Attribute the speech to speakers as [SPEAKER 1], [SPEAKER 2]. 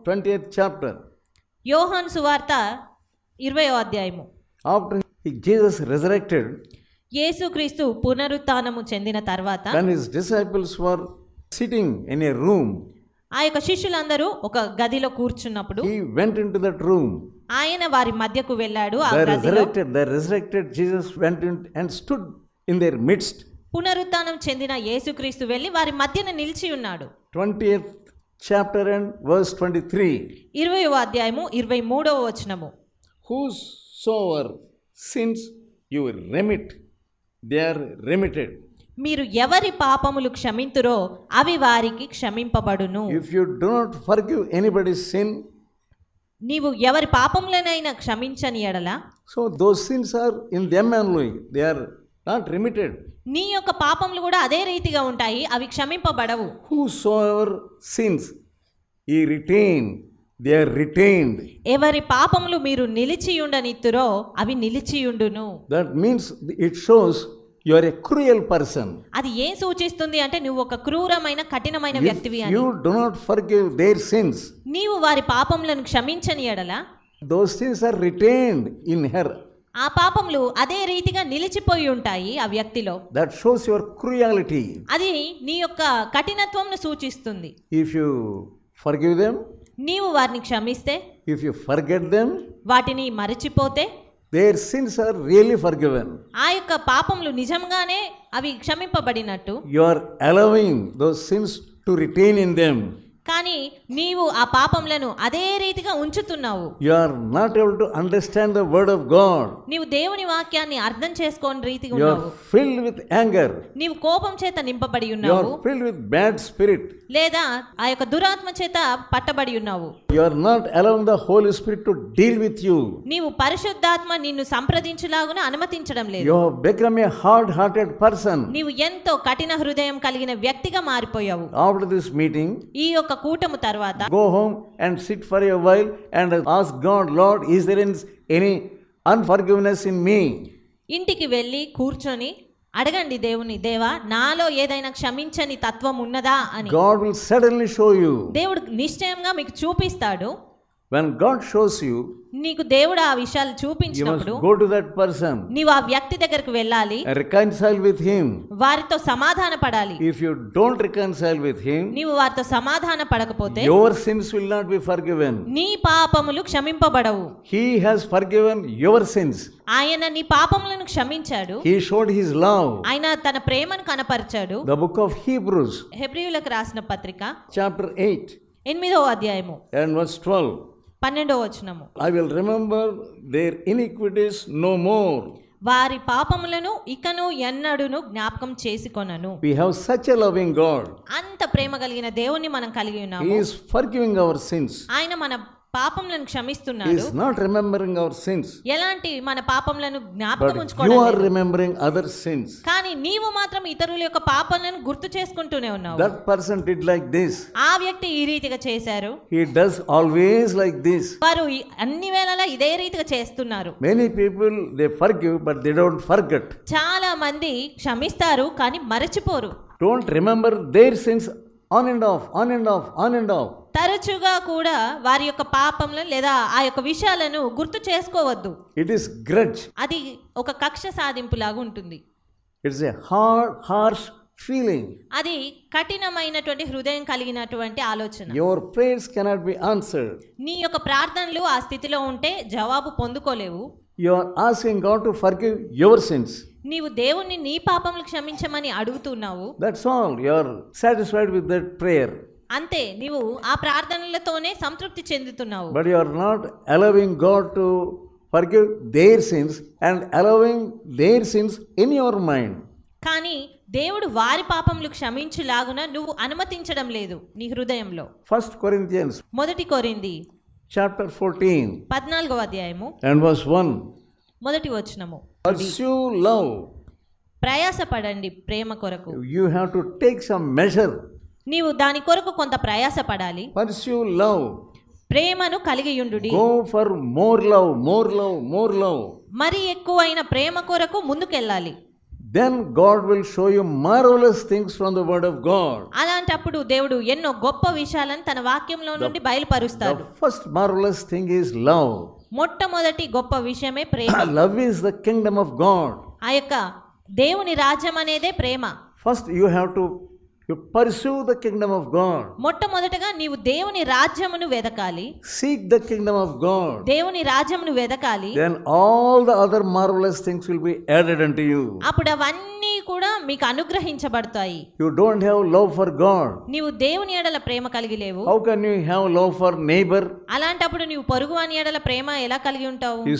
[SPEAKER 1] 20th chapter.
[SPEAKER 2] యోహాను సువార్త 20వ అధ్యాయము.
[SPEAKER 1] After Jesus resurrected,
[SPEAKER 2] యేసుక్రీస్తు పునరుత్థానము చెందిన తర్వాత
[SPEAKER 1] when his disciples were sitting in a room,
[SPEAKER 2] ఆ యొక్క శిష్యులందరూ ఒక గదిలో కూర్చున్నప్పుడు
[SPEAKER 1] he went into that room.
[SPEAKER 2] ఆయన వారి మధ్యకు వెళ్ళాడు. ఆ
[SPEAKER 1] The
[SPEAKER 2] గదిలో
[SPEAKER 1] resurrected Jesus went in and stood in their midst.
[SPEAKER 2] పునరుత్థానం చెందిన యేసుక్రీస్తు వెళ్ళి వారి మధ్యన నిలిచి ఉన్నాడు.
[SPEAKER 1] 20th chapter and verse 23.
[SPEAKER 2] 20వ అధ్యాయము 23వ వచనము.
[SPEAKER 1] Whosoever sins you remit, they are remitted.
[SPEAKER 2] మీరు ఎవరి పాపములు క్షమింతురో అవి వారికి క్షమింపబడును.
[SPEAKER 1] If you do not forgive anybody's sin,
[SPEAKER 2] నీవు ఎవరి పాపములనైనా క్షమించని ఎడల,
[SPEAKER 1] so those sins are in them only, they are not remitted.
[SPEAKER 2] నీ యొక్క పాపములు కూడా అదే రీతిగా ఉంటాయి, అవి క్షమింపబడవు.
[SPEAKER 1] Whosoever sins ye retain, they are retained.
[SPEAKER 2] ఎవరి పాపములు మీరు నిలిచియుండనిత్తురో అవి నిలిచియుండును.
[SPEAKER 1] That means it shows you are a cruel person.
[SPEAKER 2] అది ఏం సూచిస్తుంది అంటే నువ్వు ఒక క్రూరమైన కఠినమైన వ్యక్తివి అని.
[SPEAKER 1] You do not forgive their sins,
[SPEAKER 2] నీవు వారి పాపములను క్షమించని ఎడల
[SPEAKER 1] those sins are retained in her.
[SPEAKER 2] ఆ పాపములు అదే రీతిగా నిలిచిపోయి ఉంటాయి ఆ వ్యక్తిలో.
[SPEAKER 1] That shows your cruelty.
[SPEAKER 2] అది నీ యొక్క కఠినత్వంను సూచిస్తుంది.
[SPEAKER 1] If you forgive them,
[SPEAKER 2] నీవు వారిని క్షమిస్తే,
[SPEAKER 1] if you forget them,
[SPEAKER 2] వాటిని మరచిపోతే
[SPEAKER 1] their sins are really forgiven.
[SPEAKER 2] ఆ యొక్క పాపములు నిజంగానే అవి క్షమింపబడినట్టు.
[SPEAKER 1] You are allowing those sins to retain in them.
[SPEAKER 2] కానీ నీవు ఆ పాపములను అదే రీతిగా ఉంచుతున్నావు.
[SPEAKER 1] You are not able to understand the word of God.
[SPEAKER 2] నీవు దేవుని వాక్యాన్ని అర్థం చేసుకోని రీతిగా
[SPEAKER 1] You
[SPEAKER 2] ఉన్నావు.
[SPEAKER 1] are filled with anger.
[SPEAKER 2] నీవు కోపం చేత నింపబడి
[SPEAKER 1] You
[SPEAKER 2] ఉన్నావు,
[SPEAKER 1] are filled with bad spirit.
[SPEAKER 2] లేదా ఆ యొక్క దురాత్మ చేత పట్టబడి ఉన్నావు.
[SPEAKER 1] You are not allowing the Holy Spirit to deal with you.
[SPEAKER 2] నీవు పరిశుద్ధాత్మ నిన్ను సంప్రదించులాగున అనుమతించడం లేదు.
[SPEAKER 1] You have become a hard-hearted person.
[SPEAKER 2] నీవు ఎంతో కఠిన హృదయం కలిగిన వ్యక్తిగా మారిపోయావు.
[SPEAKER 1] After this meeting,
[SPEAKER 2] ఈ యొక్క కూటము తర్వాత
[SPEAKER 1] go home and sit for a while and ask God, Lord, is there any unforgiveness in me?
[SPEAKER 2] ఇంటికి వెళ్ళి కూర్చొని అడగండి దేవుని, దేవా నాలో ఏదైనా క్షమించని తత్వం ఉన్నదా అని.
[SPEAKER 1] God will suddenly show you.
[SPEAKER 2] దేవుడు నిశ్చయంగా మీకు చూపిస్తాడు.
[SPEAKER 1] When God shows you,
[SPEAKER 2] నీకు దేవుడు ఆ విషయాలు
[SPEAKER 1] you must
[SPEAKER 2] చూపించినప్పుడు
[SPEAKER 1] go to that person
[SPEAKER 2] నీవు ఆ వ్యక్తి దగ్గరకు వెళ్ళాలి,
[SPEAKER 1] and reconcile with him.
[SPEAKER 2] వారితో సమాధాన పడాలి.
[SPEAKER 1] If you don't reconcile with him,
[SPEAKER 2] నీవు వారితో సమాధాన పడకపోతే
[SPEAKER 1] your sins will not be forgiven.
[SPEAKER 2] నీ పాపములు క్షమింపబడవు.
[SPEAKER 1] He has forgiven your sins.
[SPEAKER 2] ఆయన నీ పాపములను క్షమించాడు.
[SPEAKER 1] He showed his love.
[SPEAKER 2] ఆయన తన ప్రేమను కనపరిచాడు.
[SPEAKER 1] The book of Hebrews,
[SPEAKER 2] హెబ్రీయులకు రాసిన పత్రిక
[SPEAKER 1] chapter 8
[SPEAKER 2] 8వ అధ్యాయము
[SPEAKER 1] and verse 12.
[SPEAKER 2] 12వ వచనము.
[SPEAKER 1] I will remember their iniquities no more.
[SPEAKER 2] వారి పాపములను ఇకను ఎన్నడును జ్ఞాపకం చేసుకొనను.
[SPEAKER 1] We have such a loving God.
[SPEAKER 2] అంత ప్రేమ కలిగిన దేవుని మనం కలిగి
[SPEAKER 1] He
[SPEAKER 2] ఉన్నాము.
[SPEAKER 1] is forgiving our sins.
[SPEAKER 2] ఆయన మన పాపములను
[SPEAKER 1] He
[SPEAKER 2] క్షమిస్తున్నాడు.
[SPEAKER 1] is not remembering our sins.
[SPEAKER 2] ఎలాంటి మన పాపములను జ్ఞాపకం
[SPEAKER 1] But you
[SPEAKER 2] ఉంచుకోవడం
[SPEAKER 1] are
[SPEAKER 2] లేదు.
[SPEAKER 1] remembering other sins.
[SPEAKER 2] కానీ నీవు మాత్రం ఇతరుల యొక్క పాపములను గుర్తు చేసుకుంటూనే ఉన్నావు.
[SPEAKER 1] That person did like this.
[SPEAKER 2] ఆ వ్యక్తి ఈ రీతిగా చేశారు,
[SPEAKER 1] He does always like this.
[SPEAKER 2] వారు అన్ని వేళలా ఇదే రీతిగా చేస్తున్నారు.
[SPEAKER 1] Many people, they forgive but they don't forget.
[SPEAKER 2] చాలా మంది క్షమిస్తారు కానీ మరచిపోరు.
[SPEAKER 1] Don't remember their sins on and off, on and off, on and off.
[SPEAKER 2] తరచుగా కూడా వారి యొక్క పాపములను లేదా ఆ యొక్క విషయాలను గుర్తు చేసుకోవద్దు.
[SPEAKER 1] It is grudge.
[SPEAKER 2] అది ఒక కక్ష సాధింపులాగా ఉంటుంది.
[SPEAKER 1] It's a hard, harsh feeling.
[SPEAKER 2] అది కఠినమైనటువంటి హృదయం కలిగినటువంటి ఆలోచన.
[SPEAKER 1] Your prayers cannot be answered.
[SPEAKER 2] నీ యొక్క ప్రార్థనలు ఆ స్థితిలో ఉంటే జవాబు పొందుకోలేవు.
[SPEAKER 1] You are asking God to forgive your sins.
[SPEAKER 2] నీవు దేవుణ్ణి నీ పాపములు క్షమించమని అడుగుతున్నావు.
[SPEAKER 1] That's all. You are satisfied with that prayer.
[SPEAKER 2] అంతే, నీవు ఆ ప్రార్థనలతోనే సంతృప్తి చెందుతున్నావు.
[SPEAKER 1] But you are not allowing God to forgive their sins and allowing their sins in your mind.
[SPEAKER 2] కానీ దేవుడు వారి పాపములు క్షమించులాగున నువ్వు అనుమతించడం లేదు నీ హృదయంలో.
[SPEAKER 1] 1 Corinthians
[SPEAKER 2] మొదటి కొరింథీ
[SPEAKER 1] chapter 14
[SPEAKER 2] 14వ అధ్యాయము
[SPEAKER 1] and verse 1.
[SPEAKER 2] మొదటి వచనము.
[SPEAKER 1] Pursue love.
[SPEAKER 2] ప్రయాసపడండి ప్రేమ కొరకు.
[SPEAKER 1] You have to take some measure.
[SPEAKER 2] నీవు దాని కొరకు కొంత ప్రయాసపడాలి.
[SPEAKER 1] Pursue love.
[SPEAKER 2] ప్రేమను కలిగియుండుడి.
[SPEAKER 1] Go for more love, more love, more love.
[SPEAKER 2] మరి ఎక్కువైన ప్రేమ కొరకు ముందుకెళ్ళాలి.
[SPEAKER 1] then God will show you marvelous things from the word of God.
[SPEAKER 2] అలాంటప్పుడు దేవుడు ఎన్నో గొప్ప విషయాలను తన వాక్యంలో నుండి బయలుపరుస్తాడు.
[SPEAKER 1] The first marvelous thing is love.
[SPEAKER 2] మొట్టమొదటి గొప్ప విషయమే ప్రేమ.
[SPEAKER 1] Love is the kingdom of God.
[SPEAKER 2] ఆ యొక్క దేవుని రాజ్యం అనేదే ప్రేమ.
[SPEAKER 1] First you have to pursue the kingdom of God.
[SPEAKER 2] మొట్టమొదటగా నీవు దేవుని రాజ్యమును వెదకాలి.
[SPEAKER 1] Seek the kingdom of God.
[SPEAKER 2] దేవుని రాజ్యమును వెదకాలి.
[SPEAKER 1] Then all the other marvelous things will be added unto you.
[SPEAKER 2] అప్పుడు అవన్నీ కూడా మీకు అనుగ్రహించబడతాయి.
[SPEAKER 1] You don't have love for God.
[SPEAKER 2] నీవు దేవుని ఎడల ప్రేమ కలిగి లేవు.
[SPEAKER 1] How can you have love for neighbor?
[SPEAKER 2] అలాంటప్పుడు నీవు పొరుగువాని ఎడల ప్రేమ ఎలా కలిగి ఉంటావు?
[SPEAKER 1] You